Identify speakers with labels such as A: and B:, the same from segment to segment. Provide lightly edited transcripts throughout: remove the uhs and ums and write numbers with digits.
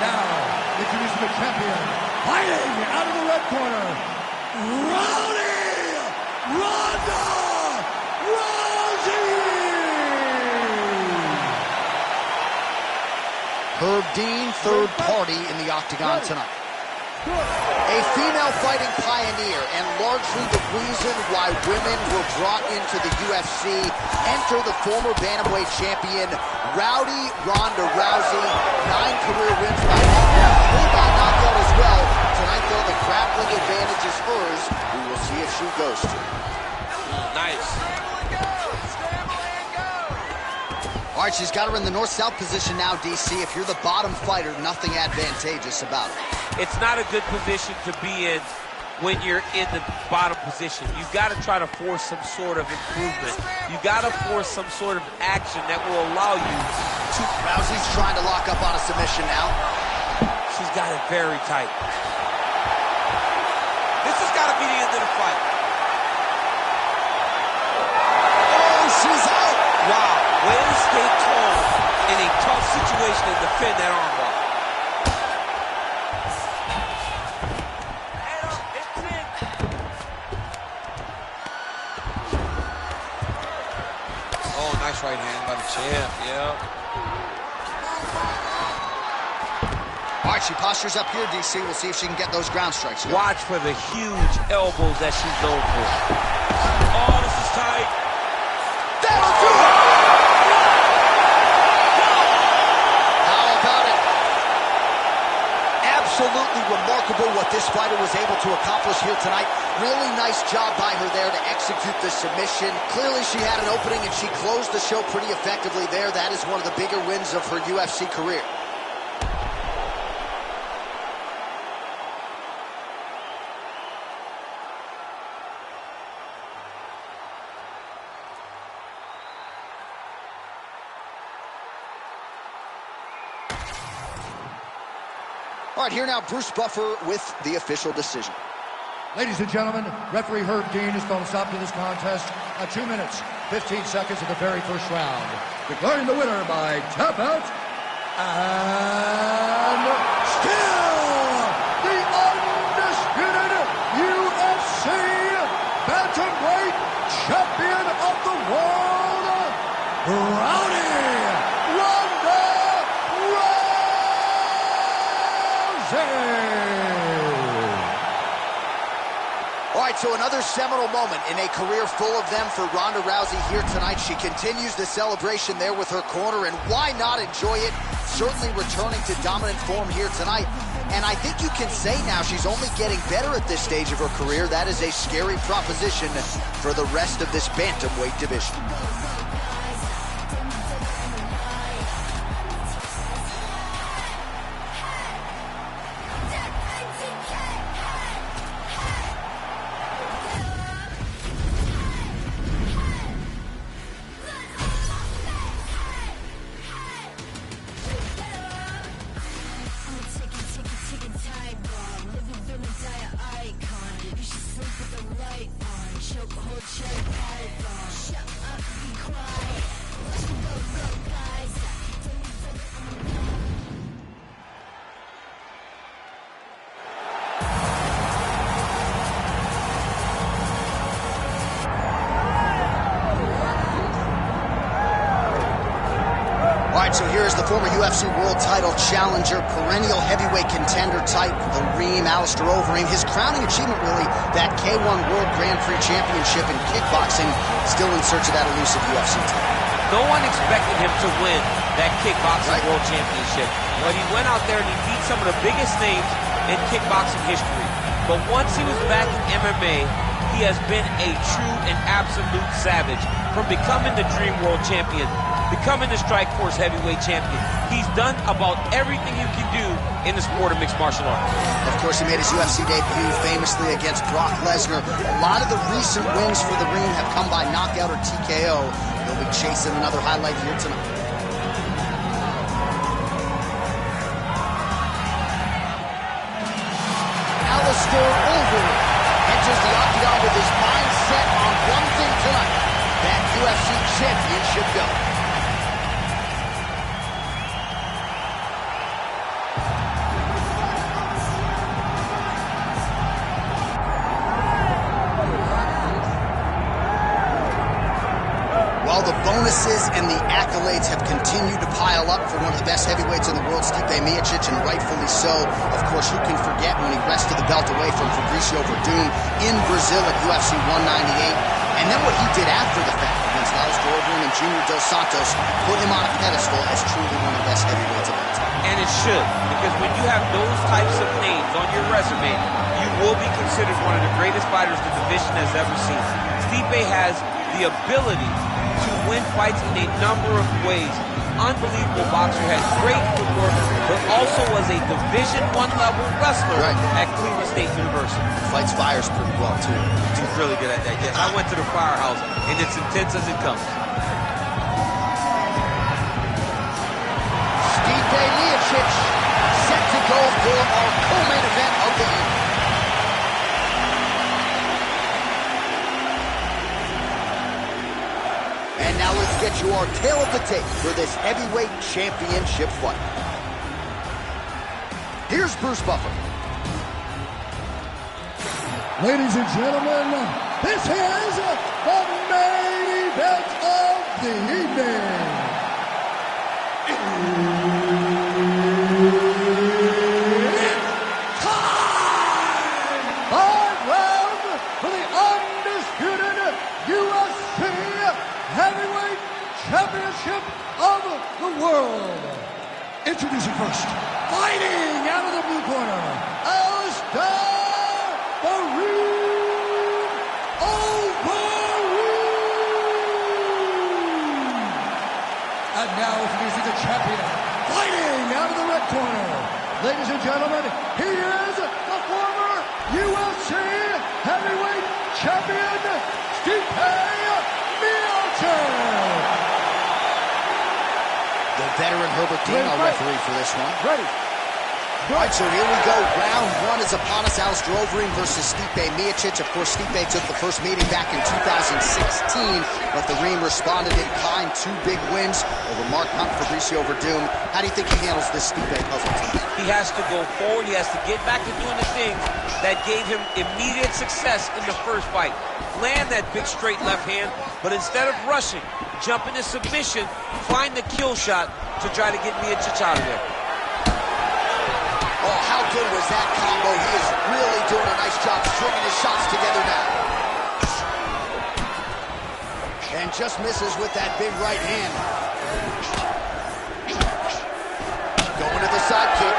A: now, introducing the champion, fighting out of the red corner, Rowdy Ronda Rousey!
B: Herb Dean, third party in the octagon tonight. A female fighting pioneer and largely the reason why women were brought into the UFC. Enter the former bantamweight champion, Rowdy Ronda Rousey. 9 career wins by knockout as well. Tonight, though, the grappling advantage is hers. We will see if she goes to.
C: Nice.
B: All right, she's got her in the north-south position now, DC. If you're the bottom fighter, nothing advantageous about it.
C: It's not a good position to be in when you're in the bottom position. You've got to try to force some sort of improvement. You've got to force some sort of action that will allow you to...
B: Rousey's trying to lock up on a submission now.
C: She's got it very tight. This has got to be the end of the fight.
B: Oh, she's out!
C: Wow, way to stay calm in a tough situation and defend that armbar. Oh, nice right hand by the champ, yeah.
B: All right, she postures up here, DC. We'll see if she can get those ground strikes going.
C: Watch for the huge elbows that she's known for. Oh, this is tight.
B: That'll do it! How about it? Absolutely remarkable what this fighter was able to accomplish here tonight. Really nice job by her there to execute the submission. Clearly she had an opening and she closed the show pretty effectively there. That is one of the bigger wins of her UFC career. All right, here now, Bruce Buffer with the official decision.
A: Ladies and gentlemen, referee Herb Dean has called a stop to this contest at 2 minutes, 15 seconds of the very first round. Declaring the winner by tap out, and still the undisputed UFC bantamweight champion of the world, Rowdy Ronda Rousey!
B: All right, so another seminal moment in a career full of them for Ronda Rousey here tonight. She continues the celebration there with her corner, and why not enjoy it? Certainly returning to dominant form here tonight. And I think you can say now she's only getting better at this stage of her career. That is a scary proposition for the rest of this bantamweight division. So here is the former UFC World Title Challenger, perennial heavyweight contender type, the Reem, Alistair Overeem. His crowning achievement, really, that K1 World Grand Prix Championship in kickboxing, still in search of that elusive UFC title.
C: No one expected him to win that kickboxing world championship, but he went out there and he beat some of the biggest names in kickboxing history. But once he was back in MMA, he has been a true and absolute savage. From becoming the Dream World Champion, becoming the Strikeforce Heavyweight Champion, he's done about everything you can do in the sport of mixed martial arts.
B: Of course, he made his UFC debut famously against Brock Lesnar. A lot of the recent wins for the Reem have come by knockout or TKO. He'll be chasing another highlight here tonight. Alistair Overeem enters the octagon with his mind set on one thing tonight: that UFC championship belt. bonuses and the accolades have continued to pile up for one of the best heavyweights in the world, Stipe Miocic, and rightfully so. Of course, who can forget when he wrested the belt away from Fabricio Verdum in Brazil at UFC 198, and then what he did after the fact against Aldrin and Junior Dos Santos put him on a pedestal as truly one of the best heavyweights of all time.
C: And it should, because when you have those types of names on your resume, you will be considered one of the greatest fighters the division has ever seen. Stipe has the ability to win fights in a number of ways. Unbelievable boxer, had great footwork, but also was a Division I level wrestler at Cleveland State University.
B: Fights fires pretty well, too.
C: He's really good at that, yes. I went to the firehouse, and it's intense as it comes.
B: Stipe Miocic set to go for our co-main event of the evening. And now let's get you our tale of the tape for this heavyweight championship fight. Here's Bruce Buffer.
A: Ladies and gentlemen, this is the main event of the evening. It's time! 5 rounds for the undisputed UFC Heavyweight Championship of the world. Introducing first, fighting out of the blue corner, and now introducing the champion, fighting out of the red corner. Ladies and gentlemen, he is the former UFC Heavyweight Champion, Stipe Miocic.
B: The veteran Herbert Dean, our referee for this one.
A: Ready.
B: All right, so here we go. Round one is upon us. Alistair Overeem versus Stipe Miocic. Of course, Stipe took the first meeting back in 2016, but the Reem responded in kind. 2 big wins over Mark Hunt, Fabricio Verdum. How do you think he handles this Stipe puzzle tonight?
C: He has to go forward. He has to get back to doing the things that gave him immediate success in the first fight. Land that big straight left hand, but instead of rushing, jump into submission, find the kill shot to try to get Miocic out of there.
B: Oh, how good was that combo? He is really doing a nice job stringing his shots together now. And just misses with that big right hand. Going to the side kick.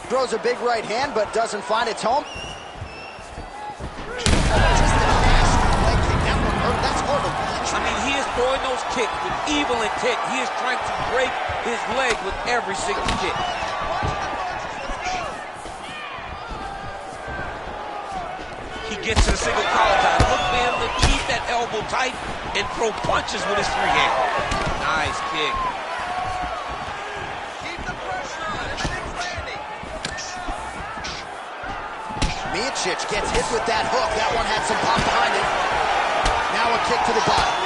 B: Throws a big right hand, but doesn't find its home. Just a nasty leg kick. That one hurt. That's hard to watch.
C: I mean, he is throwing those kicks with evil intent. He is trying to break his leg with every single kick. He gets to the single collar tie. Look for him to keep that elbow tight and throw punches with his 3-hand. Nice kick.
D: Keep the pressure on. Everything's landing.
B: Miocic gets hit with that hook. That one had some pop behind it. Now a kick to the body.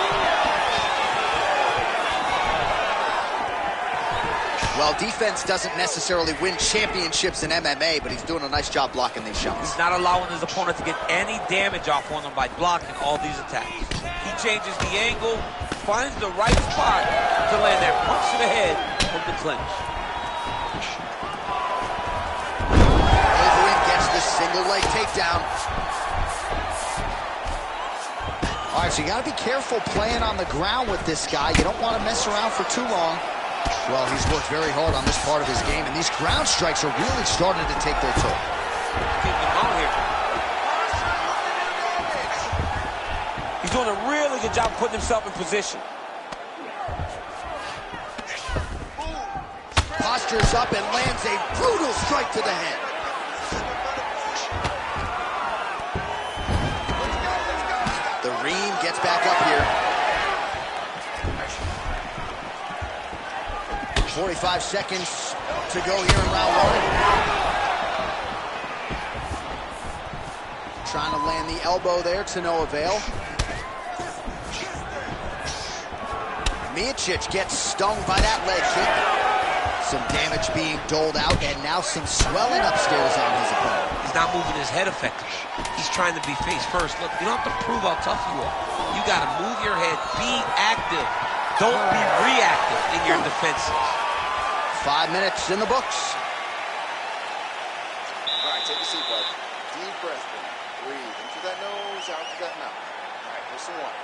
B: Well, defense doesn't necessarily win championships in MMA, but he's doing a nice job blocking these shots.
C: He's not allowing his opponent to get any damage off on him by blocking all these attacks. He changes the angle, finds the right spot to land that punch to the head from the clinch.
B: Overeem gets the single leg takedown. All right, so you got to be careful playing on the ground with this guy. You don't want to mess around for too long. Well, he's worked very hard on this part of his game, and these ground strikes are really starting to take their toll.
C: Keep him on here. He's doing a really good job putting himself in position.
B: Postures up and lands a brutal strike to the head. The Reem gets back up here. 45 seconds to go here in round one. Trying to land the elbow there to no avail. Miocic gets stung by that leg kick. Some damage being doled out, and now some swelling upstairs on his opponent.
C: He's not moving his head effectively. He's trying to be face first. Look, you don't have to prove how tough you are. You got to move your head. Be active. Don't be reactive in your defenses.
B: 5 minutes in the books.
E: All right, take a seat, bud. Deep breath, man. Breathe in through that nose, out through that mouth. All right, here's some water.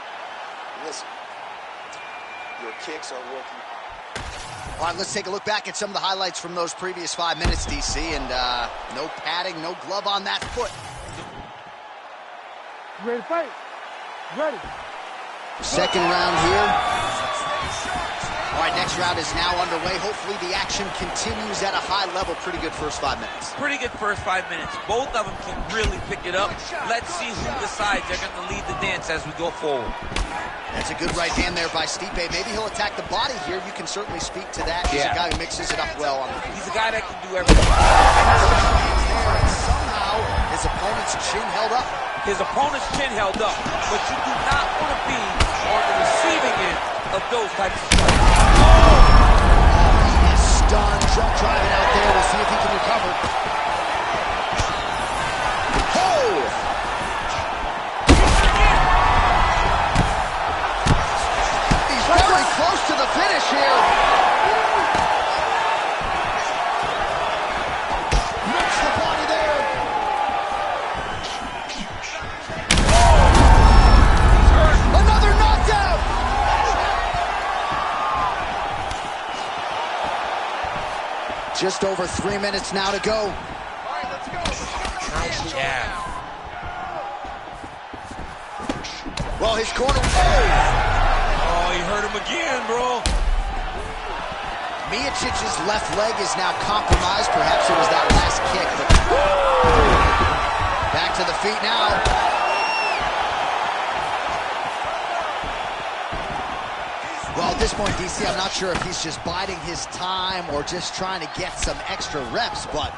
E: Listen, your kicks are working hard.
B: All right, let's take a look back at some of the highlights from those previous 5 minutes, DC, and no padding, no glove on that foot.
A: Ready to fight? Ready.
B: Second round here. All right, next round is now underway. Hopefully the action continues at a high level. Pretty good first 5 minutes.
C: Pretty good first 5 minutes. Both of them can really pick it up. Let's see who decides they're going to lead the dance as we go forward.
B: That's a good right hand there by Stipe. Maybe he'll attack the body here. You can certainly speak to that. He's a guy who mixes it up well on the feet.
C: He's a guy that can do everything.
B: And somehow his opponent's chin held up.
C: His opponent's chin held up, but you do not want to be on the receiving end of those types of strikes.
B: He is stunned. Jump driving out there. We'll see if he can recover. Oh! He's very close to the finish here. Mixed the body there. Another knockdown. Just over 3 minutes now to go.
E: All right, let's go.
C: Nice jab.
B: Well, his corner.
C: Oh, he hurt him again, bro.
B: Miocic's left leg is now compromised. Perhaps it was that last kick. But back to the feet now. Well, at this point, DC, I'm not sure if he's just biding his time or just trying to get some extra reps, but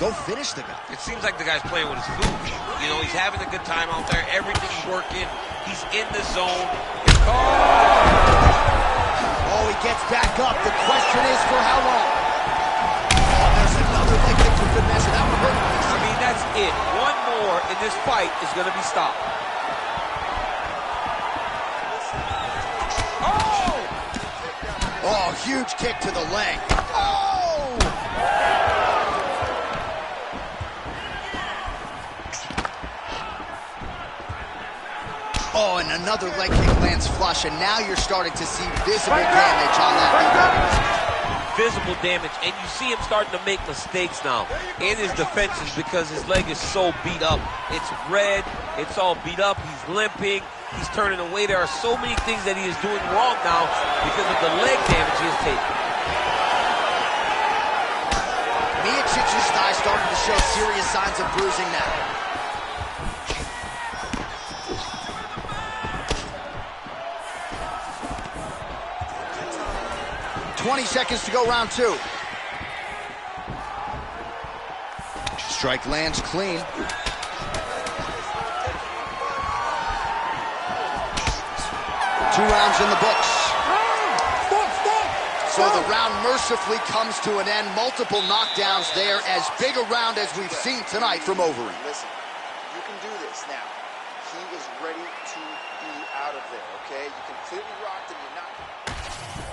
B: go finish the guy.
C: It seems like the guy's playing with his food. You know, he's having a good time out there. Everything's working. He's in the zone.
B: Oh, he gets back up. The question is for how long? Oh, there's another leg kick for good measure. That one hurt.
C: I mean, that's it. One more in this fight is going to be stopped.
B: Oh, huge kick to the leg. Oh! Oh, and another leg kick lands flush, and now you're starting to see visible damage on that leg.
C: Visible damage, and you see him starting to make mistakes now in his defenses because his leg is so beat up. It's red, it's all beat up, he's limping, he's turning away. There are so many things that he is doing wrong now because of the leg damage he has taken.
B: Miocic's thigh starting to show serious signs of bruising now. $20 seconds to go, round two. Strike lands clean. Two rounds in the books. So the round mercifully comes to an end. Multiple knockdowns there. As big a round as we've seen tonight from Overeem.
E: Listen, you can do this now. He is ready to be out of there, okay? You completely rocked him. You're not.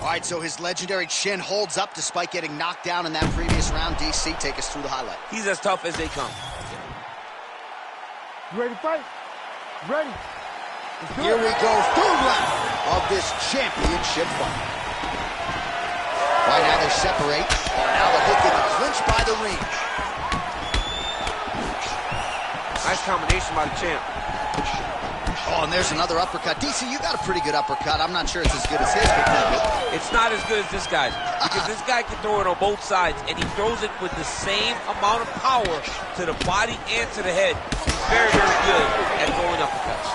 B: All right, so his legendary chin holds up despite getting knocked down in that previous round. DC, take us through the highlight.
C: He's as tough as they come.
A: You ready to fight? Ready.
B: Here we go, third round of this championship fight. Right now they separate. Oh, now the hook in the clinch by the ring.
C: Nice combination by the champ.
B: Oh, and there's another uppercut. DC, you got a pretty good uppercut. I'm not sure it's as good as his, but
C: It's not as good as this guy's because this guy can throw it on both sides, and he throws it with the same amount of power to the body and to the head. He's very, very good at throwing uppercuts.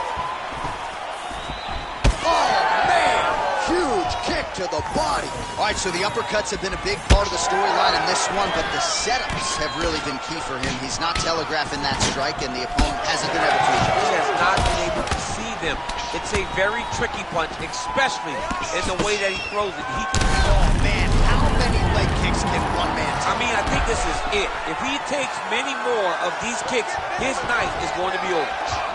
B: oh, man, huge kick to the body. All right, so the uppercuts have been a big part of the storyline in this one, but the setups have really been key for him. He's not telegraphing that strike, and the opponent hasn't been able to adjust.
C: He has not been able to see them. It's a very tricky punch, especially in the way that he throws it.
B: Oh, man, how many leg kicks can one man take?
C: I mean, I think this is it. If he takes many more of these kicks, his night is going to be over.